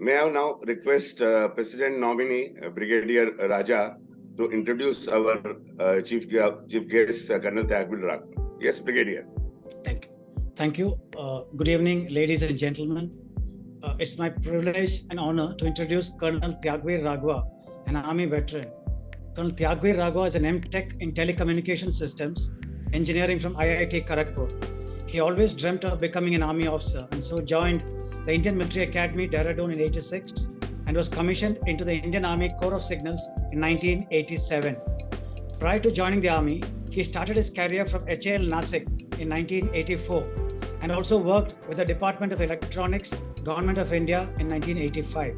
May I now request President nominee Brigadier Raja to introduce our chief guest, Colonel Tyagwil Raghavan. Yes, Brigadier. Thank you. Thank you. Good evening, ladies and gentlemen. It's my privilege and honor to introduce Colonel Tyagwil Raghavan, an Army veteran. Colonel Tyagwil Raghavan is an M.Tech in Telecommunication Systems Engineering from IIT Kharagpur. He always dreamt of becoming an Army officer and so joined the Indian Military Academy, Dehradun in 86 and was commissioned into the Indian Army Corps of Signals in 1987. Prior to joining the Army, he started his career from HAL Nasik in 1984 and also worked with the Department of Electronics, Government of India in 1985.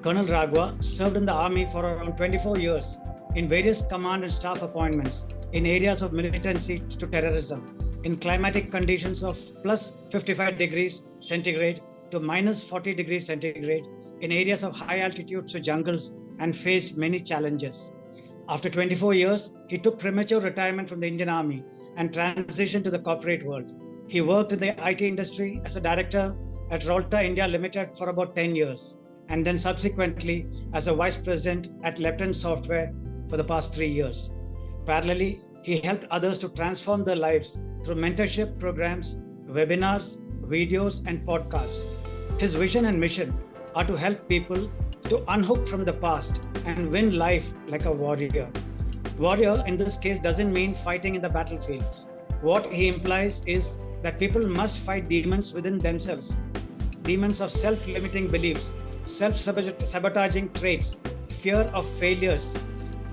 Colonel Raghavan served in the Army for around 24 years in various command and staff appointments in areas of militancy to terrorism, in climatic conditions of plus 55 degrees centigrade to minus 40 degrees centigrade, in areas of high altitudes to jungles, and faced many challenges. After 24 years, he took premature retirement from the Indian Army and transitioned to the corporate world. He worked in the IT industry as a director at Rolta India Limited for about 10 years, and then subsequently as a vice president at Lepton Software for the past 3 years. Parallelly, he helped others to transform their lives through mentorship programs, webinars, videos, and podcasts. His vision and mission are to help people to unhook from the past and win life like a warrior. Warrior in this case doesn't mean fighting in the battlefields. What he implies is that people must fight demons within themselves, demons of self-limiting beliefs, self-sabotaging traits, fear of failures,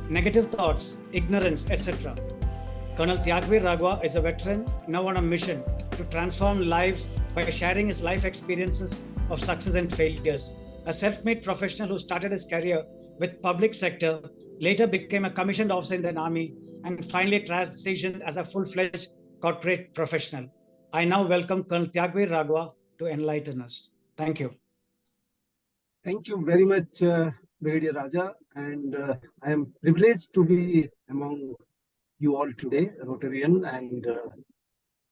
negative thoughts, ignorance, etc. Colonel Tyagwil Raghavan is a veteran now on a mission to transform lives by sharing his life experiences of success and failures. A self-made professional who started his career with public sector, later became a commissioned officer in the Army, and finally transitioned as a full-fledged corporate professional. I now welcome Colonel Tyagwil Raghavan to enlighten us. Thank you. Thank you very much, Brigadier Raja, and I am privileged to be among you all today, Rotarian, and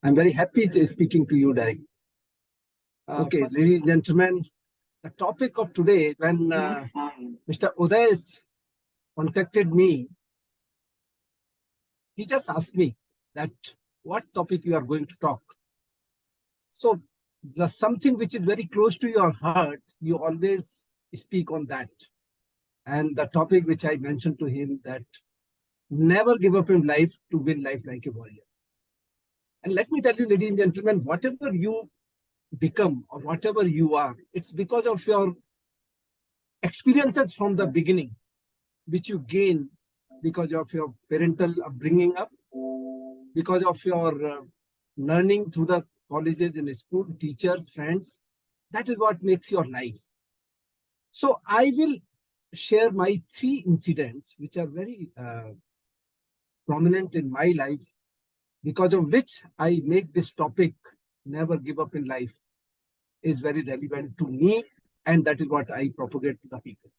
I'm very happy to speaking to you, Derek. Okay, ladies and gentlemen, the topic of today, when Mr. Uday contacted me, he just asked me that what topic you are going to talk. So the something which is very close to your heart, you always speak on that. And the topic which I mentioned to him, that never give up in life to win life like a warrior. And let me tell you, ladies and gentlemen, whatever you become or whatever you are, it's because of your experiences from the beginning, which you gain because of your parental upbringing up, because of your learning through the colleges and school, teachers, friends. That is what makes your life. So I will share my 3 incidents which are very prominent in my life, because of which I make this topic, never give up in life, is very relevant to me, and that is what I propagate to the people.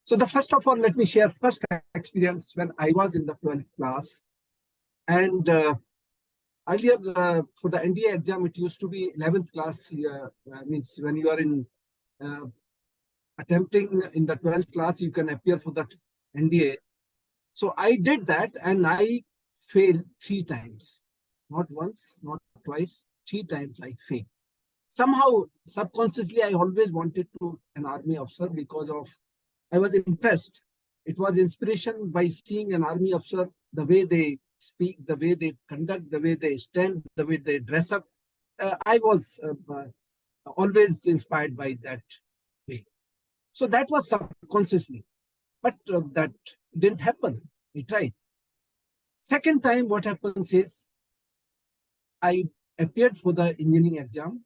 So the first of all, let me share first experience when I was in the 12th class. And earlier for the NDA exam, it used to be 11th class. Means when you are in attempting in the 12th class, you can appear for that NDA. So I did that and I failed 3 times. Not once, not twice, 3 times I failed. Somehow, subconsciously, I always wanted to an army officer because of, I was impressed. It was inspiration by seeing an army officer, the way they speak, the way they conduct, the way they stand, the way they dress up. I was always inspired by that way. So that was subconsciously, but that didn't happen. We tried. Second time, what happens is, I appeared for the engineering exam.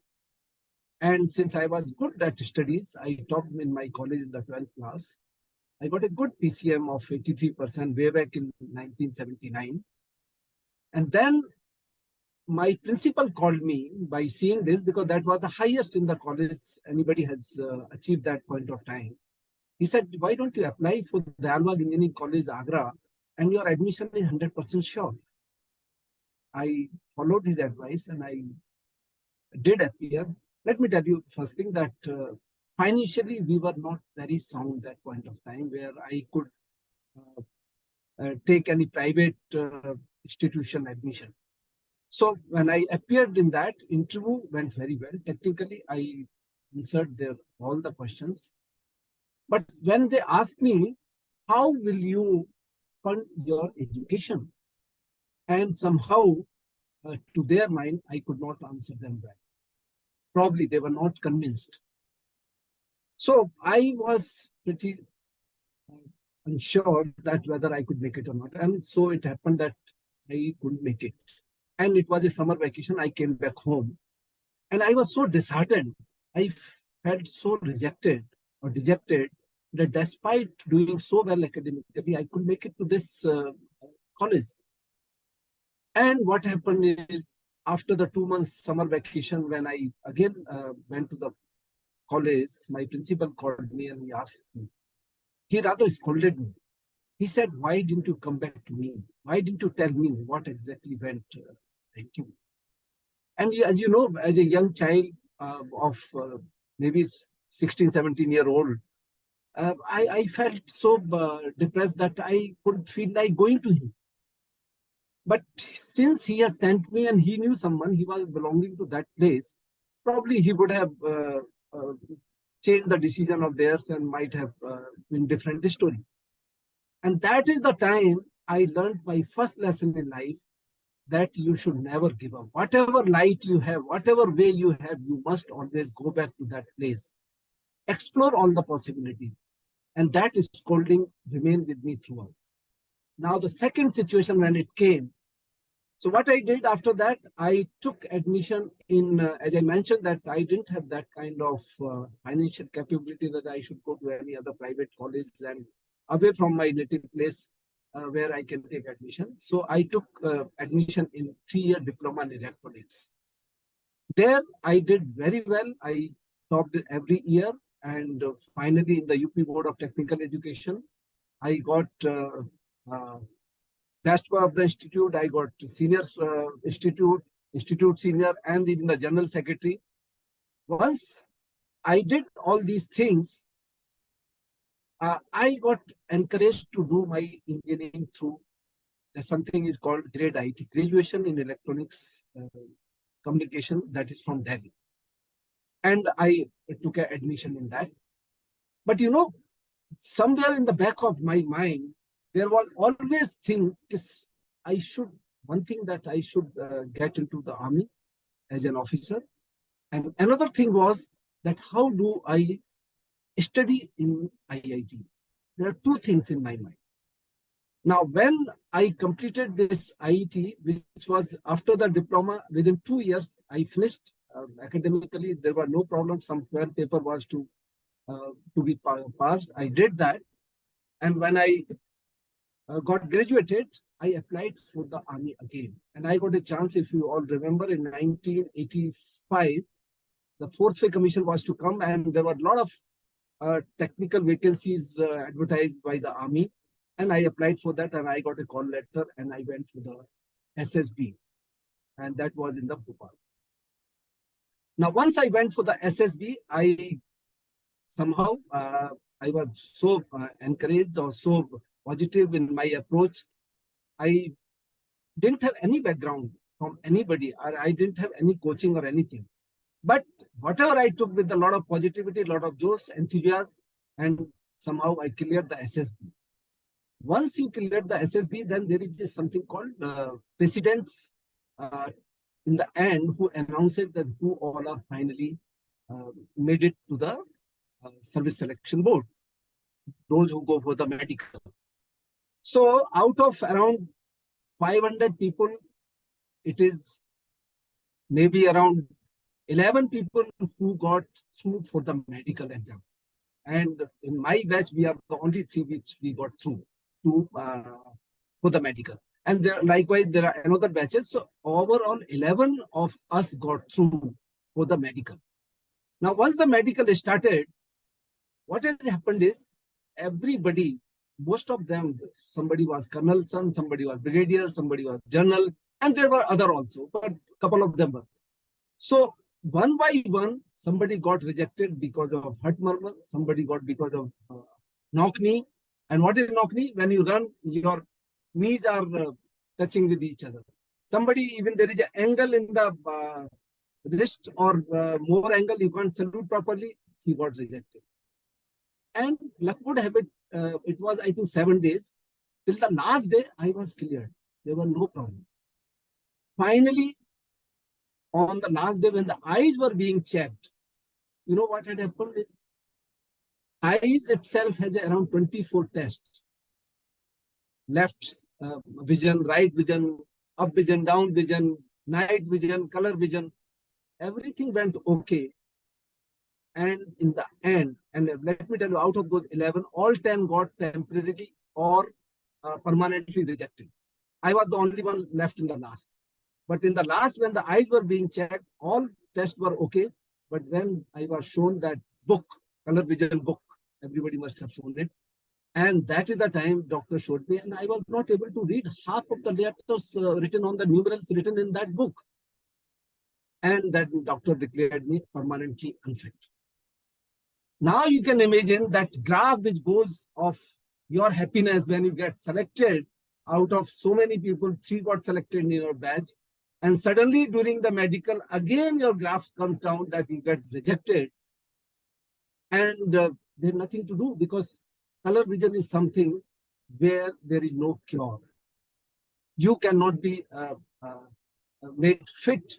And since I was good at studies, I topped in my college in the 12th class. I got a good PCM of 83% way back in 1979. And then my principal called me by seeing this, because that was the highest in the college anybody has achieved that point of time. He said, why don't you apply for the Dalwag Engineering College, Agra, and your admission is 100% sure. I followed his advice and I did appear. Let me tell you first thing that financially we were not very sound that point of time where I could take any private institution admission. So when I appeared in that interview, went very well. Technically, I answered all the questions. But when they asked me, how will you fund your education? And somehow, to their mind, I could not answer them well. Probably they were not convinced. So I was pretty unsure that whether I could make it or not. And so it happened that I couldn't make it. And it was a summer vacation. I came back home and I was so disheartened. I felt so rejected or dejected that despite doing so well academically, I could make it to this college. And what happened is after the 2 months summer vacation, when I again went to the college, my principal called me and he asked me, he rather scolded me. He said, why didn't you come back to me? Why didn't you tell me what exactly went into? And as you know, as a young child of maybe 16, 17-year-old, I felt so depressed that I couldn't feel like going to him. But since he has sent me and he knew someone, he was belonging to that place, probably he would have changed the decision of theirs and might have been different story. And that is the time I learned my first lesson in life, that you should never give up. Whatever light you have, whatever way you have, you must always go back to that place. Explore all the possibilities. And that scolding remained with me throughout. Now, the second situation when it came, so what I did after that, I took admission in, as I mentioned, that I didn't have that kind of financial capability that I should go to any other private college and away from my native place where I can take admission. So I took admission in 3-year diploma in electronics. There I did very well. I topped it every year. And finally, in the UP Board of Technical Education, I got best boy of the institute. I got senior institute senior, and even the general secretary. Once I did all these things, I got encouraged to do my engineering through something is called grade IT, graduation in electronics communication, that is from Delhi. And I took an admission in that. But you know, somewhere in the back of my mind, there was always thing is one thing that I should get into the army as an officer. And another thing was that how do I study in IIT? There are two things in my mind. Now, when I completed this IIT, which was after the diploma, within 2 years, I finished academically. There were no problems. Some paper was to be passed. I did that. And when I got graduated, I applied for the army again. And I got a chance, if you all remember, in 1985, the Fourth Pay Commission was to come, and there were a lot of technical vacancies advertised by the army. And I applied for that, and I got a call letter, and I went for the SSB. And that was in the Bhopal. Now, once I went for the SSB, I somehow, I was so encouraged or so positive in my approach. I didn't have any background from anybody, or I didn't have any coaching or anything. But whatever I took with a lot of positivity, a lot of joy, enthusiasm, and somehow I cleared the SSB. Once you cleared the SSB, then there is something called presidents in the end who announces that who all are finally made it to the service selection board, those who go for the medical. So out of around 500 people, it is maybe around 11 people who got through for the medical exam. And in my batch, we are the only 3 which we got through to for the medical. And there, likewise, there are another batches. So overall, 11 of us got through for the medical. Now, once the medical started, what had happened is everybody, most of them, somebody was colonel son, somebody was brigadier, somebody was general, and there were other also, but a couple of them were. So one by one, somebody got rejected because of heart murmur, somebody got because of knock knee. And what is knock knee? When you run, your knees are touching with each other. Somebody, even there is an angle in the wrist or more angle, you can't salute properly, he got rejected. And luck would have it, it was, I think, 7 days. Till the last day, I was cleared. There were no problem. Finally, on the last day when the eyes were being checked, you know what had happened? Eyes itself has around 24 tests. Left vision, right vision, up vision, down vision, night vision, color vision. Everything went okay. And in the end, and let me tell you, out of those 11, all 10 got temporarily or permanently rejected. I was the only one left in the last. But in the last, when the eyes were being checked, all tests were okay. But then I was shown that book, color vision book, everybody must have shown it. And that is the time doctor showed me, and I was not able to read half of the letters written on the numerals written in that book. And that doctor declared me permanently unfit. Now you can imagine that graph which goes of your happiness when you get selected. Out of so many people, 3 got selected in your batch. And suddenly during the medical, again your graph comes down that you get rejected. And there's nothing to do because color vision is something where there is no cure. You cannot be made fit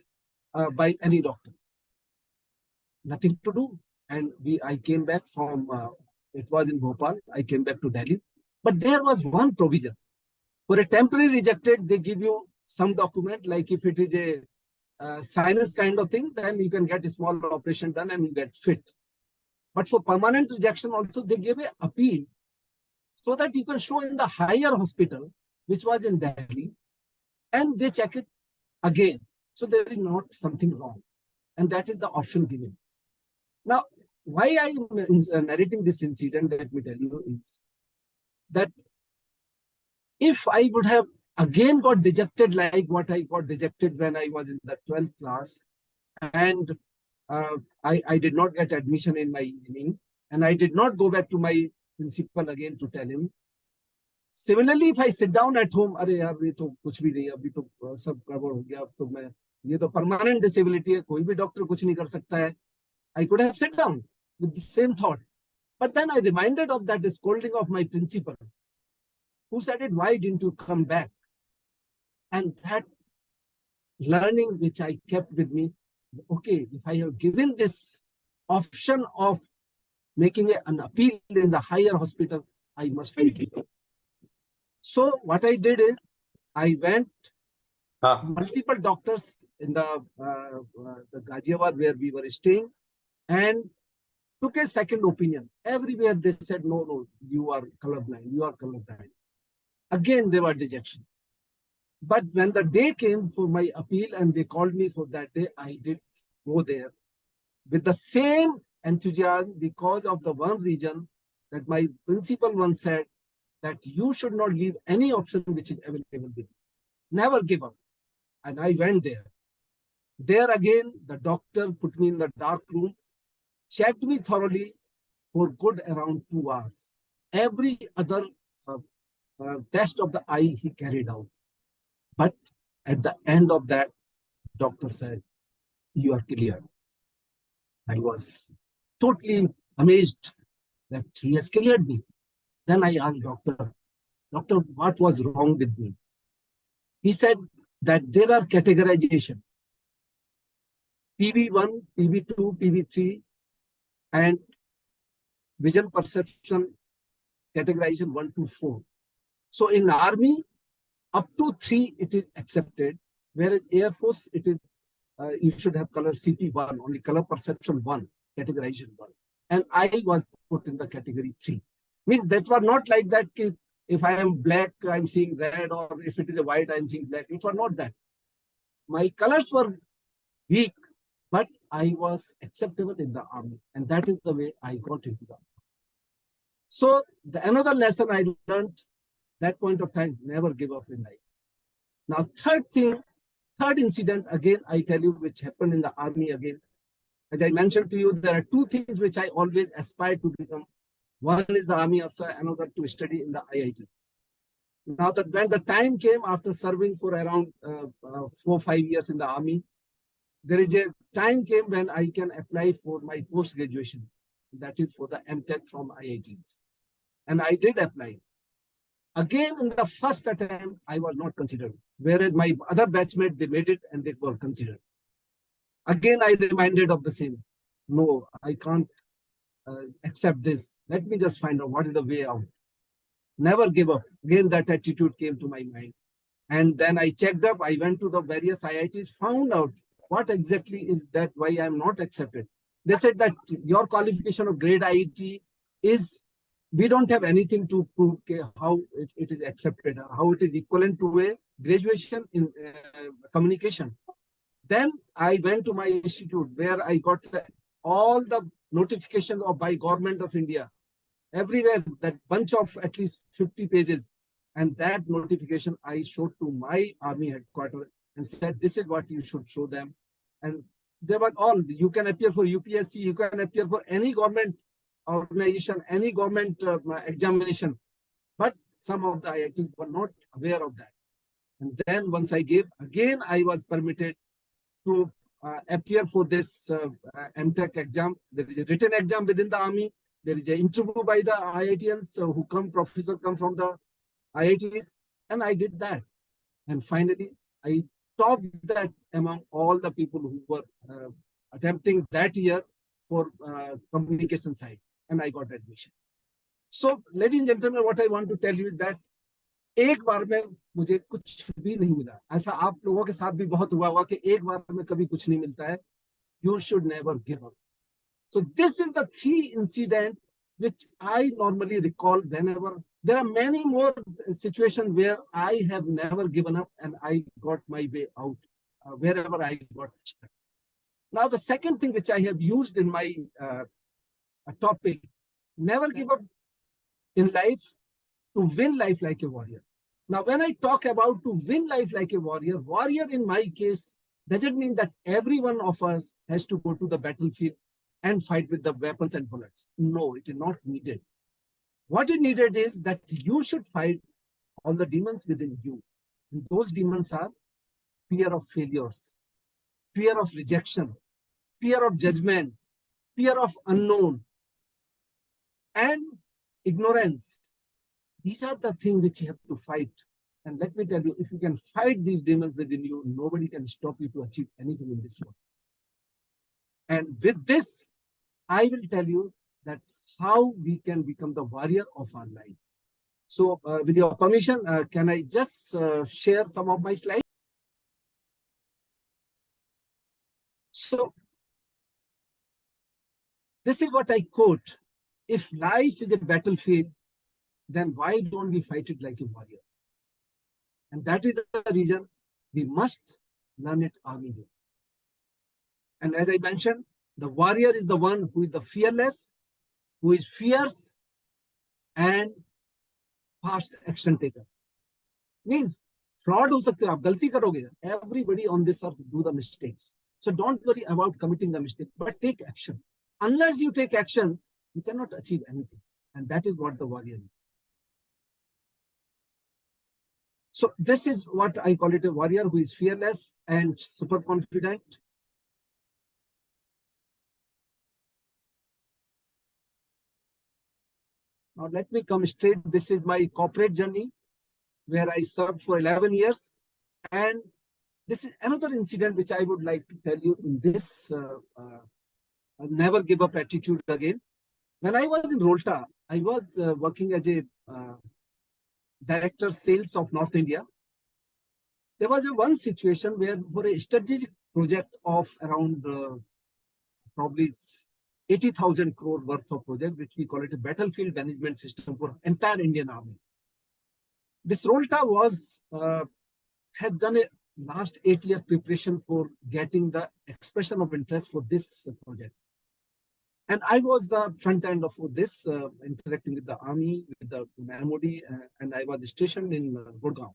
by any doctor. Nothing to do. And I came back from, it was in Bhopal, I came back to Delhi. But there was one provision. For a temporary rejected, they give you some document, like if it is a sinus kind of thing, then you can get a small operation done and you get fit. But for permanent rejection also, they gave an appeal so that you can show in the higher hospital, which was in Delhi, and they check it again. So there is not something wrong. And that is the option given. Now, why I am narrating this incident, let me tell you, is that if I would have again got dejected like what I got dejected when I was in the 12th class, and I did not get admission in my evening, and I did not go back to my principal again to tell him. Similarly, if I sit down at home, अरे यार ये तो कुछ भी नहीं, अभी तो सब गड़बड़ हो गया, अब तो मैं ये तो permanent disability है, कोई भी डॉक्टर कुछ नहीं कर सकता है. I could have sat down with the same thought. But then I reminded of that scolding of my principal, who said it, why didn't you come back? And that learning which I kept with me, okay, if I have given this option of making an appeal in the higher hospital, I must make it. So what I did is, I went multiple doctors in the Ghaziabad where we were staying, and took a second opinion. Everywhere they said, no, you are colorblind, you are colorblind. Again, there were dejection. But when the day came for my appeal and they called me for that day, I did go there with the same enthusiasm, because of the one reason that my principal once said that you should not leave any option which is available with you. Never give up. And I went there. There again, the doctor put me in the dark room, checked me thoroughly for good around 2 hours. Every other test of the eye he carried out. But at the end of that, doctor said, you are cleared. I was totally amazed that he has cleared me. Then I asked doctor, what was wrong with me? He said that there are categorization. PV1, PV2, PV3, and vision perception categorization 1 to 4. So in army, up to 3 it is accepted, whereas Air Force it is you should have color CP1, only color perception 1, categorization 1, and I was put in the category 3. Means that was not like that. If I am black, I'm seeing red, or if it is a white, I'm seeing black. It was not that. My colors were weak, but I was acceptable in the army, and that is the way I got into the army. So another lesson I learned that point of time, never give up in life. Now, third incident, again, I tell you, which happened in the army again. As I mentioned to you, there are two things which I always aspire to become. One is the army officer, another to study in the IIT. Now, when the time came after serving for around 4-5 years in the army, there is a time came when I can apply for my post-graduation. That is for the MTech from IITs. And I did apply. Again, in the first attempt, I was not considered. Whereas my other batchmates, they made it and they were considered. Again, I reminded of the same. No, I can't accept this. Let me just find out what is the way out. Never give up. Again, that attitude came to my mind. And then I checked up. I went to the various IITs, found out what exactly is that why I'm not accepted. They said that your qualification of grade IIT is, we don't have anything to prove how it is accepted, how it is equivalent to a graduation in communication. Then I went to my institute where I got all the notifications by Government of India. Everywhere, that bunch of at least 50 pages. And that notification I showed to my army headquarters and said, this is what you should show them. And there was all, you can appear for UPSC, you can appear for any government organization, any government examination. But some of the IITs were not aware of that. And then once I gave, again, I was permitted to appear for this MTech exam. There is a written exam within the army. There is an interview by the IITians who come, professors come from the IITs, and I did that. And finally, I topped that among all the people who were attempting that year for communication side, and I got admission. So, ladies and gentlemen, what I want to tell you is that एक बार में मुझे कुछ भी नहीं मिला. ऐसा आप लोगों के साथ भी बहुत हुआ होगा कि एक बार में कभी कुछ नहीं मिलता है. You should never give up. So this is the 3 incidents which I normally recall whenever. There are many more situations where I have never given up and I got my way out wherever I got stuck. Now, the second thing which I have used in my topic, never give up in life to win life like a warrior. Now, when I talk about to win life like a warrior, warrior in my case doesn't mean that every one of us has to go to the battlefield and fight with the weapons and bullets. No, it is not needed. What is needed is that you should fight all the demons within you. And those demons are fear of failures, fear of rejection, fear of judgment, fear of unknown, and ignorance. These are the things which you have to fight. And let me tell you, if you can fight these demons within you, nobody can stop you to achieve anything in this world. And with this, I will tell you that how we can become the warrior of our life. So with your permission, can I just share some of my slides? So this is what I quote. If life is a battlefield, then why don't we fight it like a warrior? And that is the reason we must learn it army way. And as I mentioned, the warrior is the one who is the fearless, who is fierce and fast action taker. Means fraud ho sakte ho, aap galti karoge. Everybody on this earth do the mistakes. So don't worry about committing the mistake, but take action. Unless you take action, you cannot achieve anything. And that is what the warrior is. So this is what I call it, a warrior who is fearless and super confident. Now let me come straight. This is my corporate journey where I served for 11 years. And this is another incident which I would like to tell you in this never give up attitude again. When I was in Rolta, I was working as a director sales of North India. There was one situation where for a strategic project of around probably 80,000 crore worth of project, which we call it a battlefield management system for entire Indian Army. This Rolta was has done a last 8-year preparation for getting the expression of interest for this project. And I was the front end of this, interacting with the army, with the MOD, and I was stationed in Gurgaon,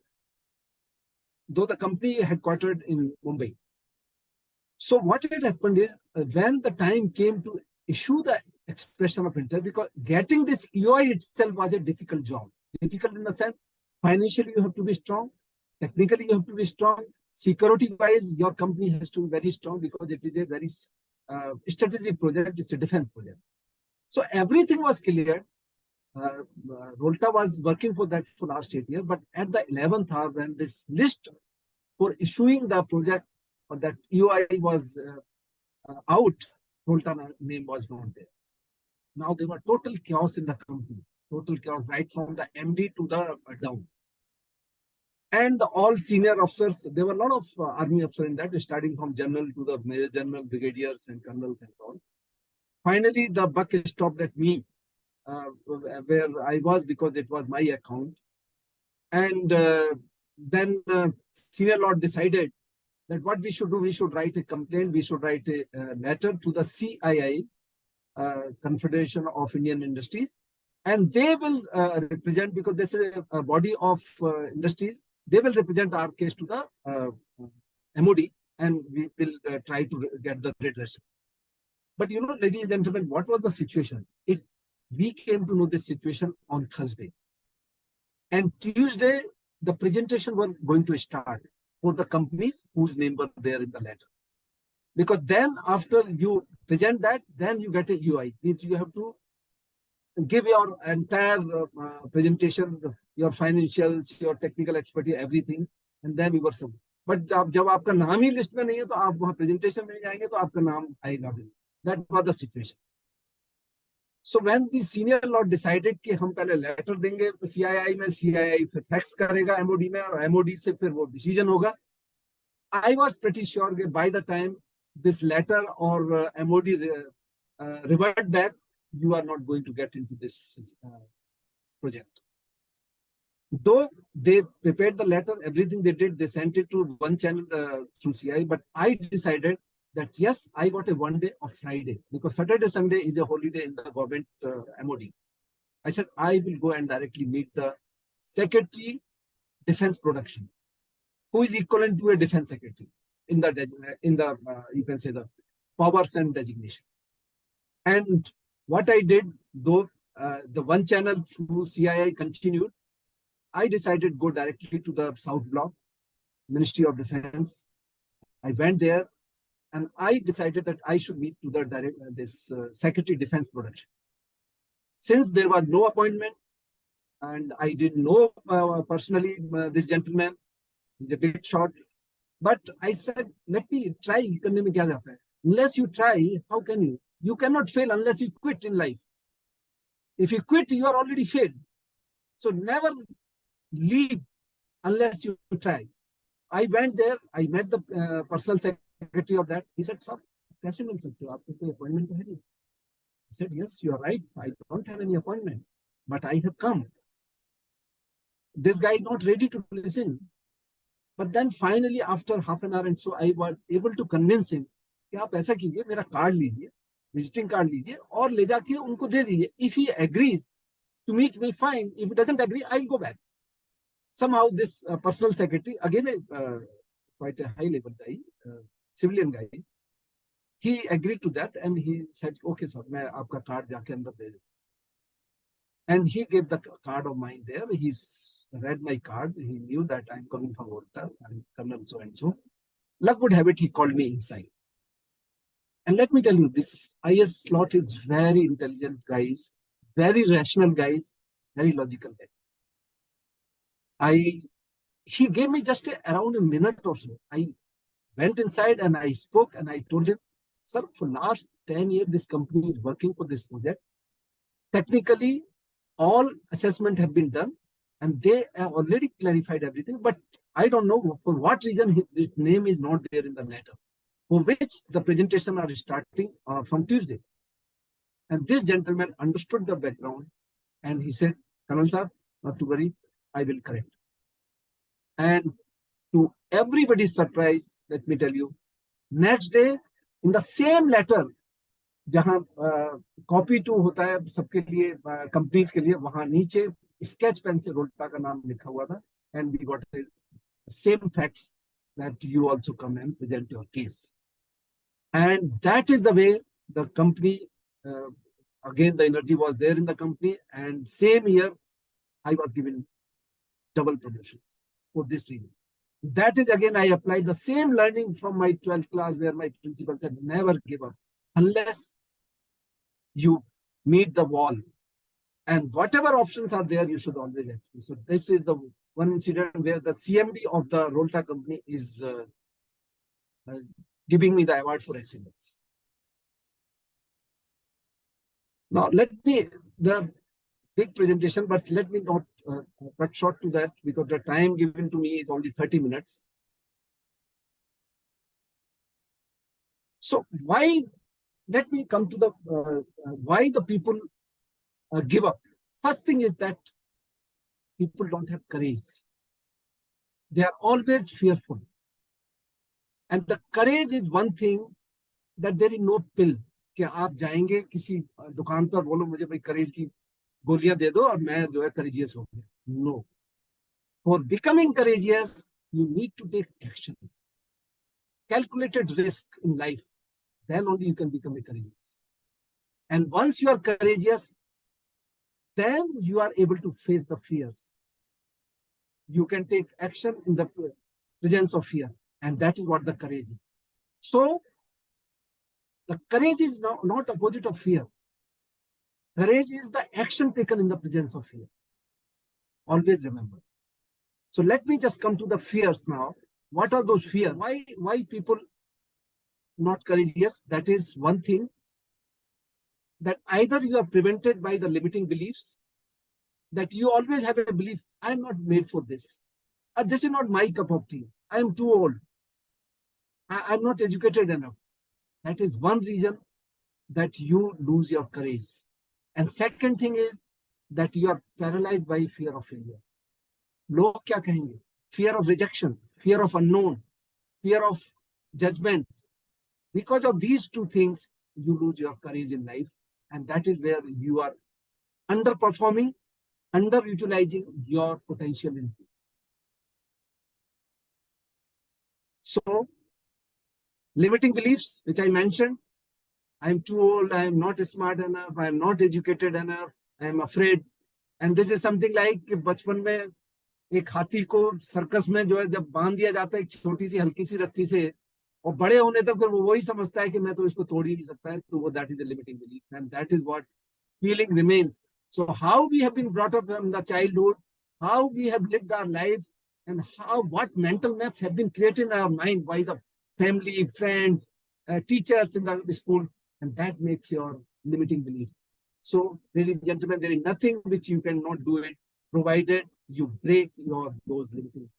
though the company headquartered in Mumbai. So what had happened is when the time came to issue the expression of interest, because getting this EOI itself was a difficult job. Difficult in the sense, financially you have to be strong, technically you have to be strong, security-wise your company has to be very strong because it is a very strategic project, it's a defense project. So everything was clear. Rolta was working for that for last 8 years, but at the 11th hour when this list for issuing the project or that EOI was out, Rolta name was not there. Now there was total chaos in the company, total chaos right from the MD to the down. And all senior officers, there were a lot of army officers in that, starting from general to the major general, brigadiers and colonels and all. Finally, the buck stopped at me, where I was, because it was my account. And then senior lord decided that what we should do, we should write a complaint, we should write a letter to the CII, Confederation of Indian Industries, and they will represent, because this is a body of industries, they will represent our case to the MOD, and we will try to get the redress. But you know, ladies and gentlemen, what was the situation? We came to know this situation on Thursday. And Tuesday, the presentation was going to start for the companies whose name were there in the letter. Because then after you present that, then you get a UI, means you have to give your entire presentation, your financials, your technical expertise, everything, and then you were some. But जब आपका नाम ही list में नहीं है, तो आप वहाँ presentation में जाएंगे, तो आपका नाम आएगा भी. That was the situation. So when the senior lord decided कि हम पहले letter देंगे CII में, CII फिर fax करेगा MOD में, और MOD से फिर वो decision होगा, I was pretty sure that by the time this letter or MOD revert back, you are not going to get into this project. Though they prepared the letter, everything they did, they sent it to one channel through CI, but I decided that yes, I got a 1 day of Friday, because Saturday, Sunday is a holiday in the government MOD. I said, I will go and directly meet the Secretary Defense Production, who is equivalent to a Defense Secretary in the you can say the powers and designation. And what I did, though the one channel through CII continued, I decided to go directly to the South Block, Ministry of Defense. I went there and I decided that I should meet to the Secretary Defense Production. Since there was no appointment and I didn't know personally this gentleman, he's a bit short, but I said, let me try. Unless you try, how can you? You cannot fail unless you quit in life. If you quit, you are already failed. So never leave unless you try. I went there. I met the personal secretary of that. He said, "Sir, कैसे मिल सकते हो? आपको कोई appointment है नहीं?" I said, "Yes, you are right. I don't have any appointment, but I have come." This guy not ready to listen. But then finally, after half an hour and so, I was able to convince him कि आप ऐसा कीजिए, मेरा card लीजिए, visiting card लीजिए और ले जाके उनको दे दीजिए. If he agrees to meet me, fine. If he doesn't agree, I'll go back. Somehow this personal secretary, again quite a high level guy, civilian guy, he agreed to that and he said, okay sir, मैं आपका card जाके अंदर दे देता. And he gave the card of mine there. He's read my card. He knew that I'm coming from Volta, I'm Colonel so and so. Luck would have it, he called me inside. And let me tell you, this IS slot is very intelligent guys, very rational guys, very logical guys. He gave me just around a minute or so. I went inside and I spoke and I told him, sir, for last 10 years, this company is working for this project. Technically, all assessment have been done and they have already clarified everything, but I don't know for what reason his name is not there in the letter, for which the presentation are starting from Tuesday. And this gentleman understood the background and he said, Colonel sir, not to worry, I will correct. And to everybody's surprise, let me tell you, next day in the same letter, जहाँ copy to होता है सबके लिए companies के लिए, वहां नीचे sketch pen से रोल्टा का नाम लिखा हुआ था. And we got same facts that you also come and present your case. And that is the way the company, again, the energy was there in the company. And same year, I was given double promotion for this reason. That is, again, I applied the same learning from my 12th class, where my principal said, never give up unless you meet the wall. And whatever options are there, you should always explore. So this is the one incident where the CMD of the Rolta company is giving me the award for excellence. Now, let me, the big presentation, but let me not cut short to that, because the time given to me is only 30 minutes. So why, let me come to the, why the people give up. First thing is that people don't have courage. They are always fearful. And the courage is one thing that there is no pill. कि आप जाएंगे किसी दुकान पर, बोलो मुझे भाई करेज की गोलियां दे दो और मैं जो है courageous हो गया. No. For becoming courageous, you need to take action. Calculated risk in life. Then only you can become a courageous. And once you are courageous, then you are able to face the fears. You can take action in the presence of fear. And that is what the courage is. So, the courage is not opposite of fear. Courage is the action taken in the presence of fear. Always remember. So let me just come to the fears now. What are those fears? Why people not courageous? That is one thing. That either you are prevented by the limiting beliefs, that you always have a belief, I am not made for this. This is not my cup of tea. I am too old. I am not educated enough. That is one reason that you lose your courage. And second thing is that you are paralyzed by fear of failure. Log kya kahenge? Fear of rejection, fear of unknown, fear of judgment. Because of these two things, you lose your courage in life. And that is where you are underperforming, underutilizing your potential in life. So, limiting beliefs, which I mentioned, I am too old, I am not smart enough, I am not educated enough, I am afraid. And this is something like बचपन में एक हाथी को circus में जो है जब बांध दिया जाता है एक छोटी सी हल्की सी रस्सी से, और बड़े होने तक फिर वो वही समझता है कि मैं तो इसको तोड़ ही नहीं सकता है, तो वो that is the limiting belief, and that is what feeling remains. So how we have been brought up from the childhood, how we have lived our life, and what mental maps have been created in our mind by the family, friends, teachers in the school, and that makes your limiting belief. So, ladies and gentlemen, there is nothing which you cannot do it, provided you break those limiting.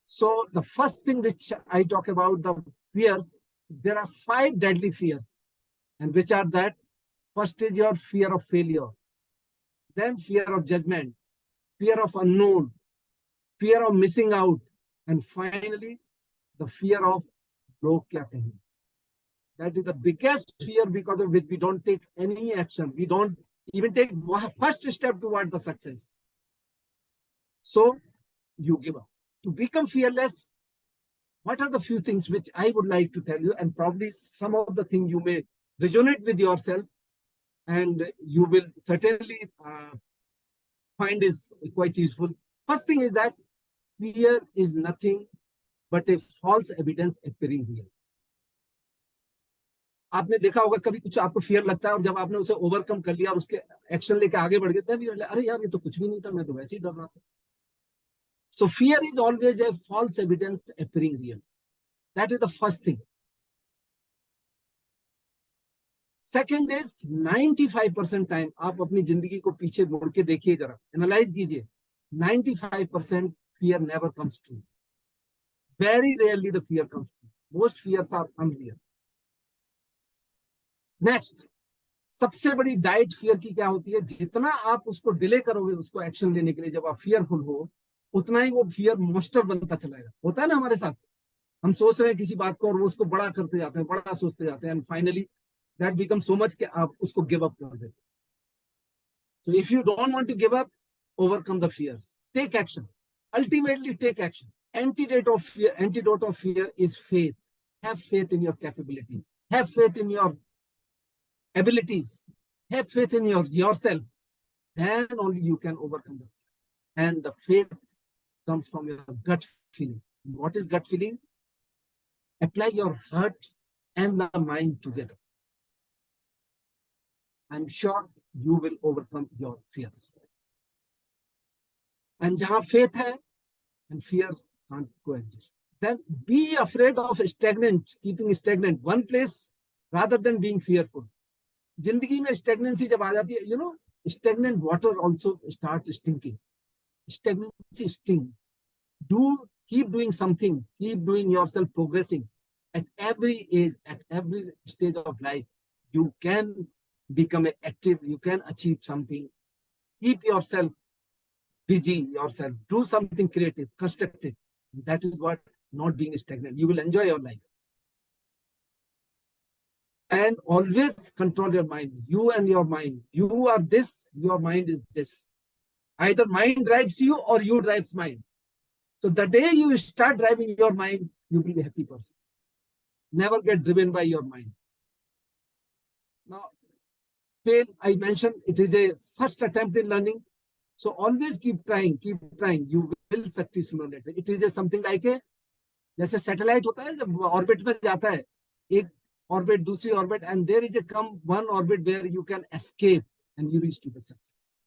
So, the first thing which I talk about, the fears, there are 5 deadly fears, and which are that, first is your fear of failure, then fear of judgment, fear of unknown, fear of missing out, and finally, the fear of log kya kahenge. That is the biggest fear because of which we don't take any action. We don't even take first step toward the success. So, you give up. To become fearless, what are the few things which I would like to tell you, and probably some of the things you may resonate with yourself, and you will certainly find is quite useful. First thing is that fear is nothing but a false evidence appearing real. आपने देखा होगा कभी कुछ आपको fear लगता है और जब आपने उसे ओवरकम कर लिया और उसके एक्शन लेके आगे बढ़ गए तब अरे यार ये तो कुछ भी नहीं था, मैं तो वैसे ही डर रहा था. So fear is always a false evidence appearing real. That is the first thing. Second is 95% time आप अपनी जिंदगी को पीछे मुड़ के देखिए जरा, एनालाइज कीजिए. 95% fear never comes true. Very rarely the fear comes true. Most fears are unreal. Next, सबसे बड़ी डाइट फियर की क्या होती है, जितना आप उसको डिले करोगे उसको एक्शन लेने के लिए, जब आप फियरफुल हो उतना ही वो फियर मॉन्स्टर बनता चलाएगा. होता है ना हमारे साथ, हम सोच रहे हैं किसी बात को और वो उसको बड़ा करते जाते हैं, बड़ा सोचते जाते हैं, and finally that become so much कि आप उसको गिव अप कर देते. So if you don't want to give up, overcome the fears, take action, ultimately take action. Antidote of fear is faith. have faith in your capabilities, have faith in your abilities, have faith in yourself, then only you can overcome them. And the faith comes from your gut feeling. What is gut feeling? Apply your heart and the mind together. I'm sure you will overcome your fears. And jahan faith hai, and fear can't coexist. Then be afraid of keeping stagnant one place rather than being fearful. Jindagi mein stagnancy jab aa jati hai, stagnant water also starts stinking. Stagnancy sting. Keep doing something, keep doing yourself progressing. At every age, at every stage of life, you can become active, you can achieve something. Keep yourself busy, do something creative, constructive. That is what not being stagnant. You will enjoy your life. And always control your mind. You and your mind. You are this, your mind is this. Either mind drives you or you drives mind. So the day you start driving your mind, you will be a happy person. Never get driven by your mind. Now, fail, I mentioned, it is a first attempt in learning. So always keep trying. You will succeed sooner or later. It is something like a, जैसे satellite होता है जब orbit में जाता है, एक orbit, दूसरी orbit, and there is one orbit where you can escape and you reach to the success.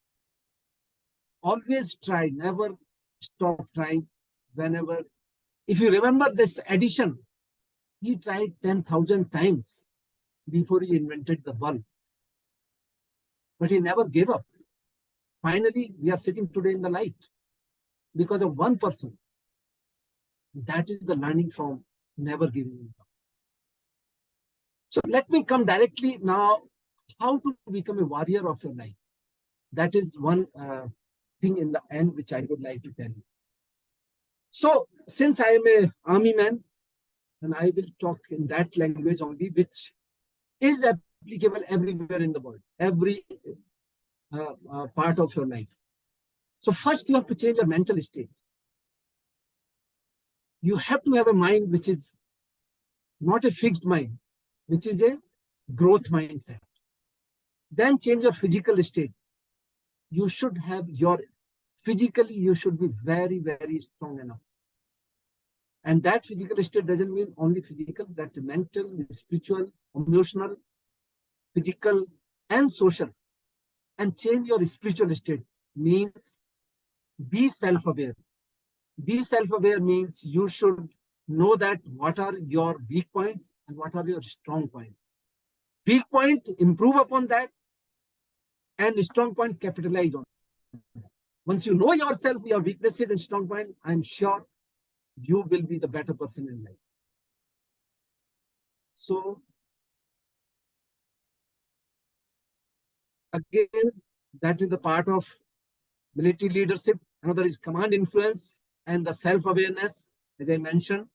Always try, never stop trying. Whenever, if you remember this addition, he tried 10,000 times before he invented the bulb. But he never gave up. Finally, we are sitting today in the light because of one person. That is the learning from never giving up. So let me come directly now, how to become a warrior of your life. That is one thing in the end which I would like to tell you. So since I am an army man, and I will talk in that language only, which is applicable everywhere in the world, every part of your life. So first you have to change your mental state. You have to have a mind which is not a fixed mind, which is a growth mindset. Then change your physical state. You should have physically, you should be very, very strong enough. And that physical state doesn't mean only physical, that mental, spiritual, emotional, physical, and social. And change your spiritual state means be self-aware. Be self-aware means you should know that what are your weak points and what are your strong points. Weak point, improve upon that, and strong point, capitalize on it. Once you know yourself, your weaknesses and strong point, I'm sure you will be the better person in life. So, again, that is the part of military leadership. Another is command influence and the self-awareness, as I mentioned,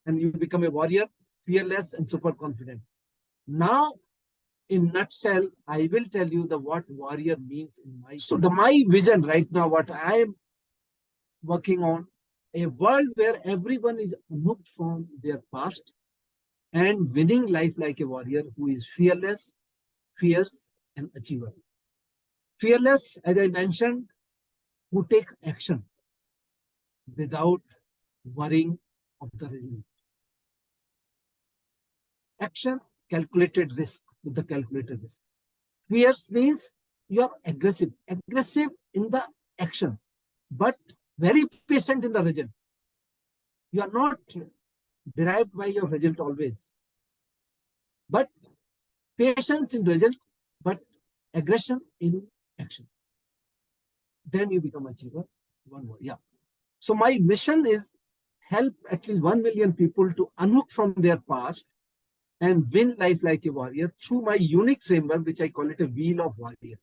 and you become a warrior, fearless and super confident. Now, in nutshell, I will tell you what warrior means in my. So my vision right now, what I am working on, a world where everyone is unhooked from their past and winning life like a warrior who is fearless, fierce, and achiever. Fearless, as I mentioned, who takes action without worrying of the result. Action, calculated risk with the calculated risk. Fierce means you are aggressive in the action, but very patient in the result. You are not derived by your result always, but patience in result, but aggression in action. Then you become achiever. One more, yeah. So my mission is help at least 1 million people to unhook from their past and win life like a warrior through my unique framework, which I call it a wheel of warrior.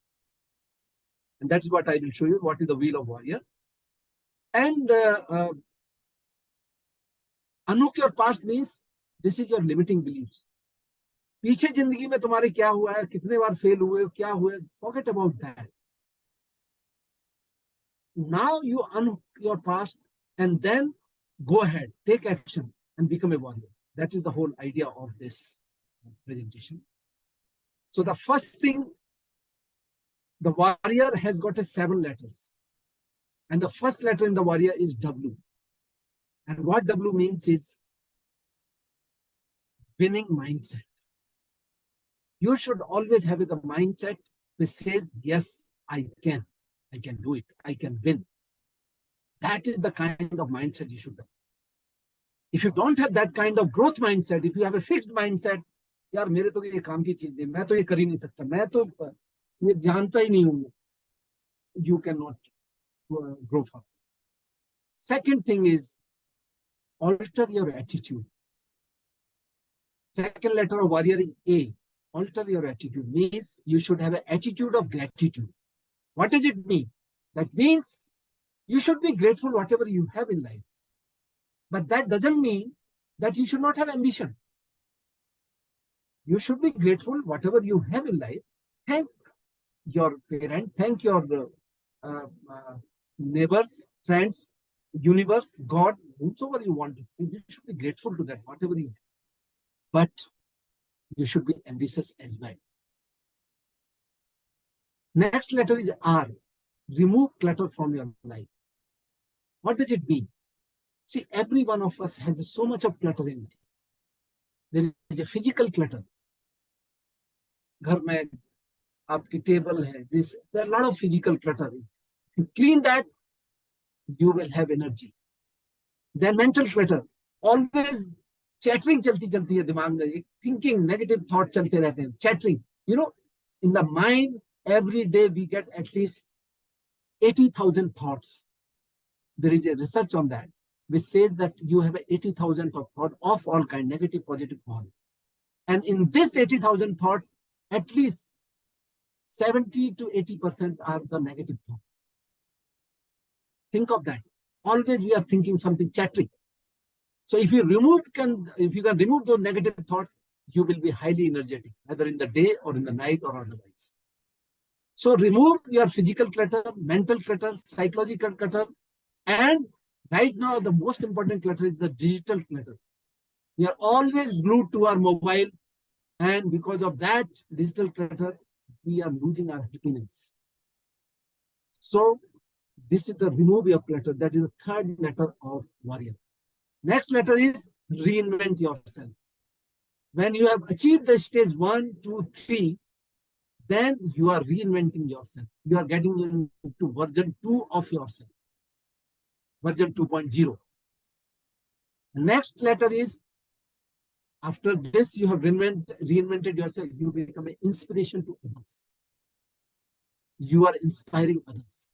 And that's what I will show you. What is the wheel of warrior? And unhook your past means this is your limiting beliefs. पीछे जिंदगी में तुम्हारे क्या हुआ है, कितने बार fail हुए, क्या हुए, forget about that. Now you unhook your past and then go ahead, take action and become a warrior. That is the whole idea of this presentation. So the first thing, the warrior has got 7 letters. And the first letter in the warrior is W. And what W means is winning mindset. You should always have the mindset which says, yes, I can do it, I can win. That is the kind of mindset you should have. If you don't have that kind of growth mindset, if you have a fixed mindset, यार मेरे तो ये काम की चीज है, मैं तो ये कर ही नहीं सकता, मैं तो ये जानता ही नहीं हूँ, you cannot grow far. Second thing is alter your attitude. Second letter of warrior is A. Alter your attitude means you should have an attitude of gratitude. What does it mean? That means you should be grateful whatever you have in life. But that doesn't mean that you should not have ambition. You should be grateful whatever you have in life. Thank your parent, thank your neighbors, friends, universe, God, whomsoever you want to. You should be grateful to that, whatever you have. But you should be ambitious as well. Next letter is R. Remove clutter from your life. What does it mean? See, every one of us has so much of clutter in it. There is a physical clutter. घर में आपकी table है. There are a lot of physical clutter. If you clean that, you will have energy. Then mental clutter. Always chattering चलती है दिमाग में. Thinking, negative thoughts चलते रहते हैं. Chattering. You know, in the mind, every day we get at least 80,000 thoughts. There is a research on that, which says that you have 80,000 of thought of all kind, negative, positive, all. And in this 80,000 thoughts, at least 70 to 80% are the negative thoughts. Think of that. Always we are thinking something, chattering. So if you can remove those negative thoughts, you will be highly energetic, either in the day or in the night or otherwise. So remove your physical clutter, mental clutter, psychological clutter, and right now the most important clutter is the digital clutter. We are always glued to our mobile, and because of that digital clutter, we are losing our happiness. So this is the remove your clutter. That is the third letter of warrior. Next letter is reinvent yourself. When you have achieved the stage 1, 2, 3, then you are reinventing yourself. You are getting into version 2 of yourself. Version 2.0. Next letter is, after this you have reinvented yourself, you become an inspiration to others. You are inspiring others.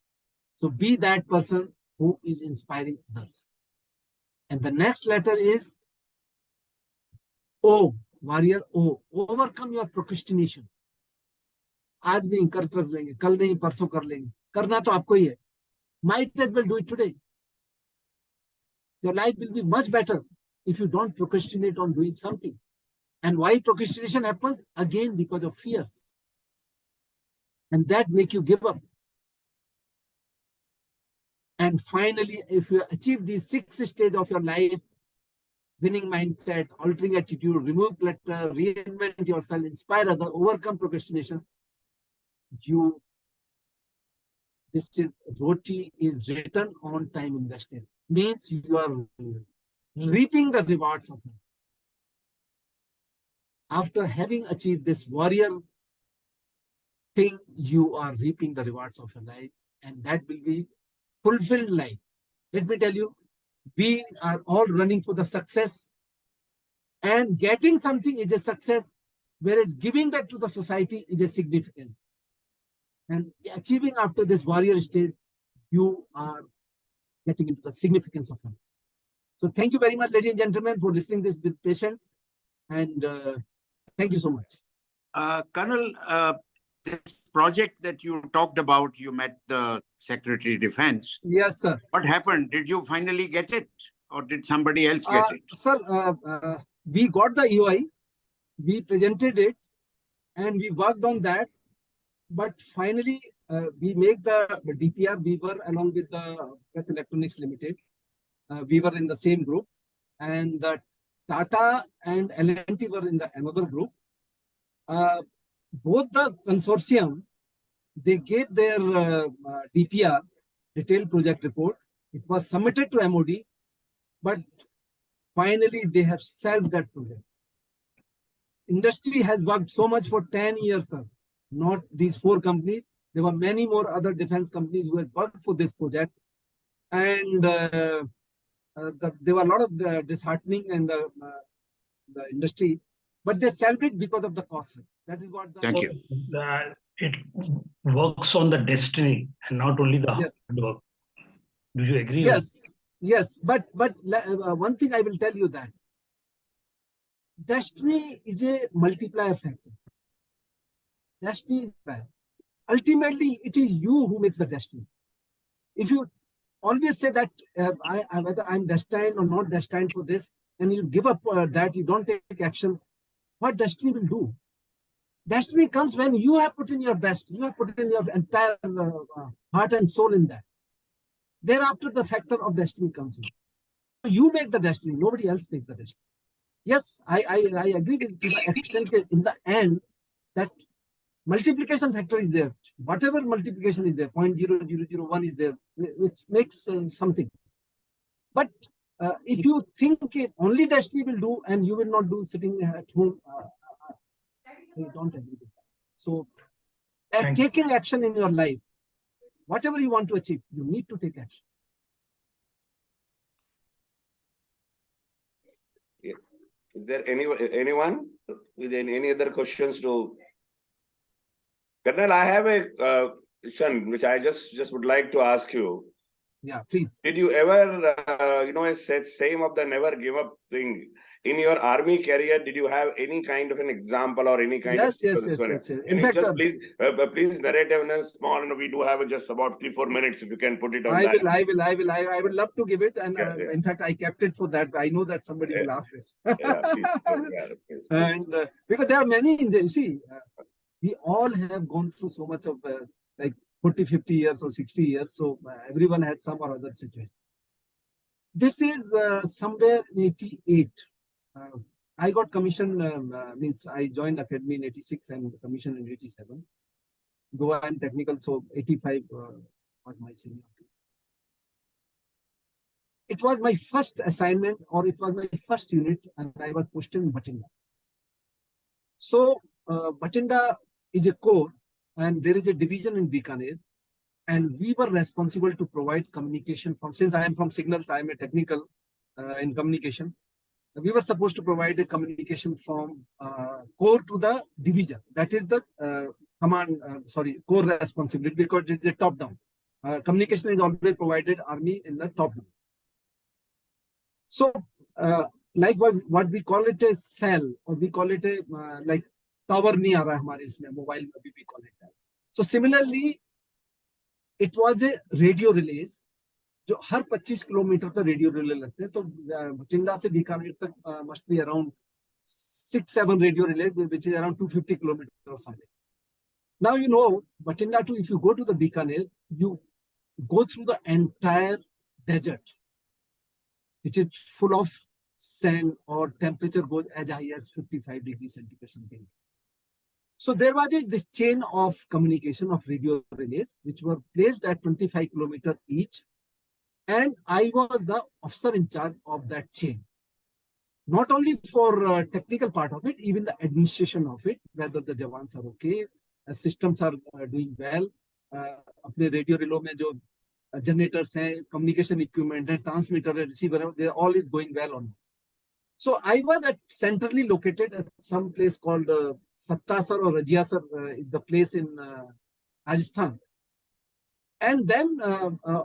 So be that person who is inspiring others. And the next letter is O, warrior O. Overcome your procrastination. आज नहीं कर लेंगे, कल नहीं परसों कर लेंगे, करना तो आपको ही है. Might as well do it today. Your life will be much better if you don't procrastinate on doing something. And why procrastination happens? Again, because of fears. And that make you give up. And finally, if you achieve these 6 stages of your life, winning mindset, altering attitude, remove clutter, reinvent yourself, inspire others, overcome procrastination, this is Roti is return on time invested. Means you are reaping the rewards of it. After having achieved this warrior thing, you are reaping the rewards of your life, and that will be fulfilled life. Let me tell you, we are all running for the success, and getting something is a success, whereas giving that to the society is a significance. And achieving after this warrior stage, you are getting into the significance of it. So thank you very much, ladies and gentlemen, for listening this with patience. And thank you so much. Colonel, this project that you talked about, you met the Secretary of Defense. Yes, sir. What happened? Did you finally get it? Or did somebody else get it? Sir, we got the EOI, we presented it, and we worked on that. But finally, we make the DPR. We were along with the Electronics Limited. We were in the same group, and the Tata and L&T were in the another group. Both the consortium, they gave their DPR, detailed project report. It was submitted to MOD, but finally they have shelved that project. Industry has worked so much for 10 years, sir. Not these 4 companies. There were many more other defense companies who has worked for this project. And there were a lot of disheartening in the industry, but they shelved it because of the cost. That is what. Thank you. It works on the destiny and not only the hard work. Do you agree? Yes, yes. But one thing I will tell you that destiny is a multiplier factor. Destiny is bad. Ultimately, it is you who makes the destiny. If you always say that whether I'm destined or not destined for this, and you give up that, you don't take action, what destiny will do? Destiny comes when you have put in your best, you have put in your entire heart and soul in that. Thereafter, the factor of destiny comes in. You make the destiny, nobody else makes the destiny. Yes, I agree with to the extent that in the end, that multiplication factor is there. Whatever multiplication is there, 0.0001 is there, which makes something. But if you think only destiny will do and you will not do sitting at home, I don't agree with that. So, taking action in your life, whatever you want to achieve, you need to take action. Is there anyone with any other questions to? Colonel, I have a question which I just would like to ask you. Yeah, please. Did you ever, same of the never give up thing in your army career? Did you have any kind of an example or any kind yes, of? Yes. In fact, please narrate in small, and we do have just about 3-4 minutes. If you can put it on. I would love to give it, and in fact, I kept it for that. I know that somebody will ask this. Please. And because there are many in there, you see, we all have gone through so much of like 40, 50 years or 60 years. So everyone had some or other situation. This is somewhere in 88. I got commissioned, means I joined academy in 86 and commissioned in 87. Though I'm technical, so 85 was my seniority. It was my first assignment, or it was my first unit, and I was posted in Bathinda. So Bathinda is a corps, and there is a division in Bikaner, and we were responsible to provide communication from, since I am from signals, I am a technical in communication. We were supposed to provide a communication from corps to the division. That is the corps responsibility, because it is a top-down. Communication is always provided army in the top-down. So, like what we call it a cell, or we call it a like tower nahi aa raha hamare isme, mobile we call it that. So similarly, it was a radio relays. जो हर 25 kilometre पर radio relay लगते हैं, तो बठिंडा से बीकानेर तक must be around 6-7 radio relays, which is around 250 kilometers or something. Now you know Bhatinda to, if you go to the Bikaner, you go through the entire desert, which is full of sand, or temperature goes as high as 55 degrees centigrade something. So there was this chain of communication of radio relays, which were placed at 25 kilometers each. And I was the officer in charge of that chain. Not only for technical part of it, even the administration of it, whether the Jawans are okay, systems are doing well, apne radio relay mein jo generators hain, communication equipment hai, transmitter hai, receiver, they all is going well on. So I was centrally located at some place called Sattasar or Rajiasar is the place in Rajasthan. And then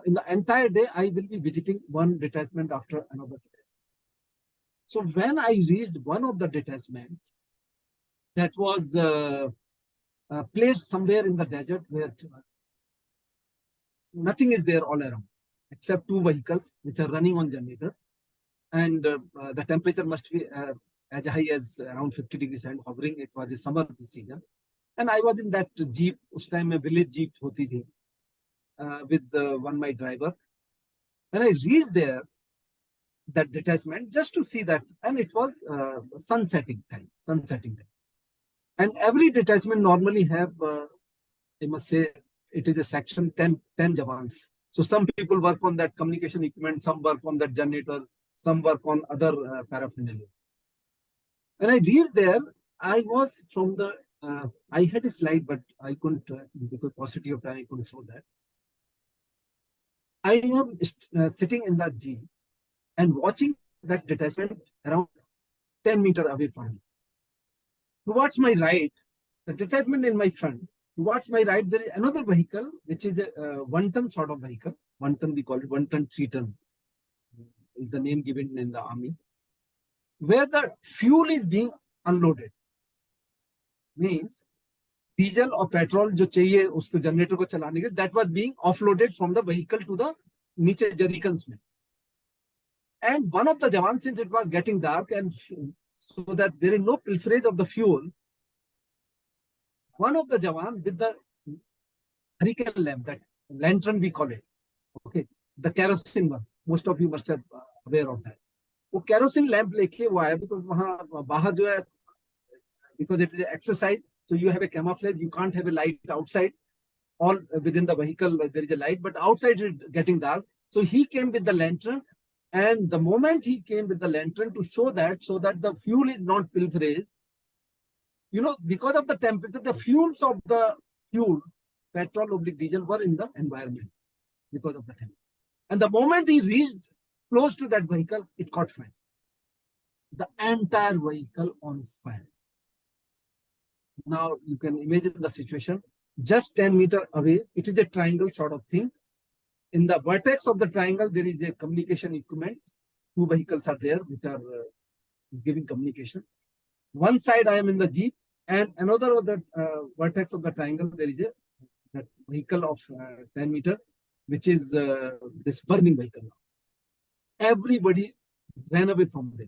in the entire day, I will be visiting one detachment after another detachment. So when I reached one of the detachment, that was placed somewhere in the desert where nothing is there all around, except 2 vehicles which are running on generator. And the temperature must be as high as around 50 degrees and hovering. It was a summer season. And I was in that jeep, us time mein village jeep hoti thi. With my driver. When I reached there, that detachment just to see that, and it was sunsetting time. And every detachment normally have, I must say, it is a section 10 jawans. So some people work on that communication equipment, some work on that generator, some work on other paraphernalia. When I reached there, I was from the, I had a slide, but I couldn't, because paucity of time, I couldn't show that. I am sitting in that jeep and watching that detachment around 10 meters away from me. Towards my right, the detachment in my front. Towards my right, there is another vehicle, which is a 1-ton sort of vehicle. 1 ton, we call it 1 ton, 3 ton is the name given in the army, where the fuel is being unloaded. Means diesel or petrol जो चाहिए उसको generator को चलाने के, that was being offloaded from the vehicle to the नीचे jerrycans में. And one of the jawans, since it was getting dark and so that there is no pilferage of the fuel, one of the jawan with the hurricane lamp, that lantern we call it, okay, the kerosene one, most of you must have aware of that. वो kerosene lamp लेके वो आया, because वहाँ बाहर जो है, because it is an exercise, so you have a camouflage, you can't have a light outside. All within the vehicle there is a light, but outside it is getting dark. So he came with the lantern, and the moment he came with the lantern to show that, so that the fuel is not pilferage, you know, because of the temperature, the fuels of the fuel, petrol or diesel, were in the environment because of the temperature. And the moment he reached close to that vehicle, it caught fire. The entire vehicle on fire. Now you can imagine the situation. Just 10 meters away, it is a triangle sort of thing. In the vertex of the triangle, there is a communication equipment. 2 vehicles are there which are giving communication. One side I am in the jeep, and another of the vertex of the triangle, there is a that vehicle of 10 meters, which is this burning vehicle. Everybody ran away from there.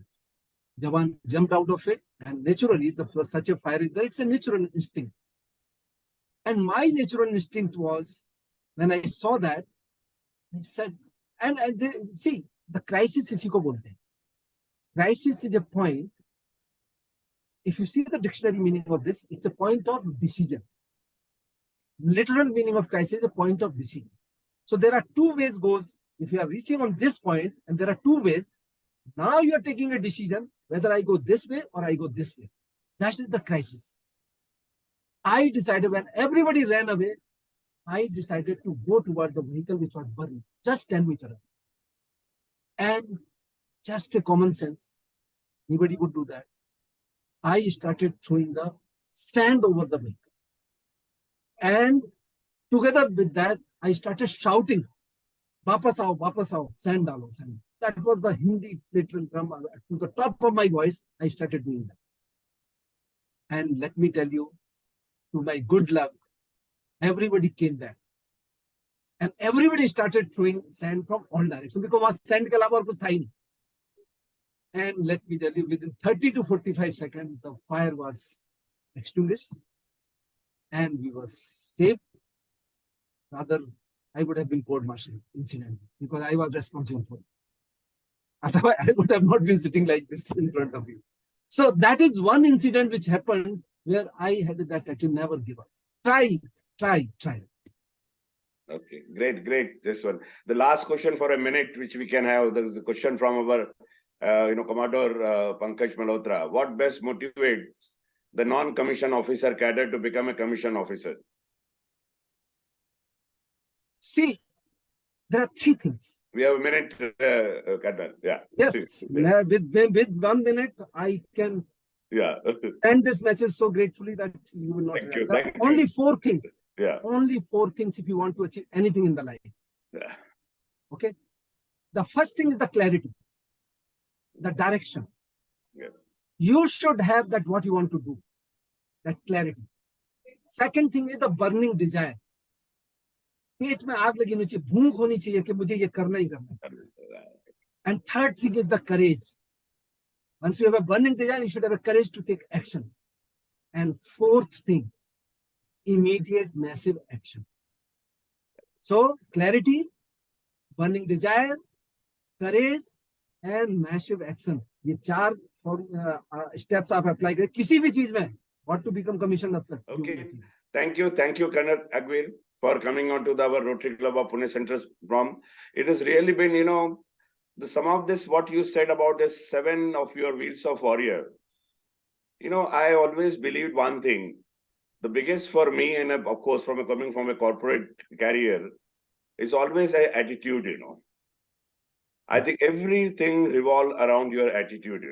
Jawan jumped out of it, and naturally, such a fire is there. It's a natural instinct. And my natural instinct was, when I saw that, I said, and see, the crisis is iko bolte. Crisis is a point. If you see the dictionary meaning of this, it's a point of decision. Literal meaning of crisis is a point of decision. So there are 2 ways goes. If you are reaching on this point, and there are 2 ways, now you are taking a decision whether I go this way or I go this way. That is the crisis. I decided, when everybody ran away, I decided to go toward the vehicle which was burning, just 10 meters away. And just a common sense, anybody would do that. I started throwing the sand over the vehicle. And together with that, I started shouting, "Vapas aao, sand dalo, sand." That was the Hindi literal drum. To the top of my voice, I started doing that. And let me tell you, to my good luck, everybody came back. And everybody started throwing sand from all directions, because वहाँ sand के अलावा और कुछ था ही नहीं. And let me tell you, within 30 to 45 seconds, the fire was extinguished and we were safe. Rather, I would have been court martialed incident, because I was responsible for it. Otherwise, I would have not been sitting like this in front of you. So that is one incident which happened where I had that attitude, never give up. Try. Okay, great. This one. The last question for a minute, which we can have. There is a question from our, Commodore Pankaj Malhotra. What best motivates the non-commissioned officer cadre to become a commissioned officer? See, there are 3 things. We have a minute, Colonel. Yeah. Yes, with 1 minute, I can end this message so gratefully that you will not. Thank you. Only 4 things. Yeah. Only 4 things if you want to achieve anything in the life. Yeah. Okay. The first thing is the clarity, the direction. Yes. You should have that what you want to do, that clarity. Second thing is the burning desire. पेट में आग लगी होनी चाहिए, भूख होनी चाहिए कि मुझे ये करना ही करना. And third thing is the courage. Once you have a burning desire, you should have a courage to take action. And fourth thing, immediate massive action. So clarity, burning desire, courage, and massive action. ये चार steps आप apply करें किसी भी चीज में. What to become commissioned officer. you will Okay. achieve. Thank you, Colonel Agwir, for coming on to our Rotary Club of Pune Central from. It has really been, some of this, what you said about the 7 of your wheels of warrior. I always believed one thing. The biggest for me, and of course, coming from a corporate career, is always an attitude, I think everything revolves around your attitude,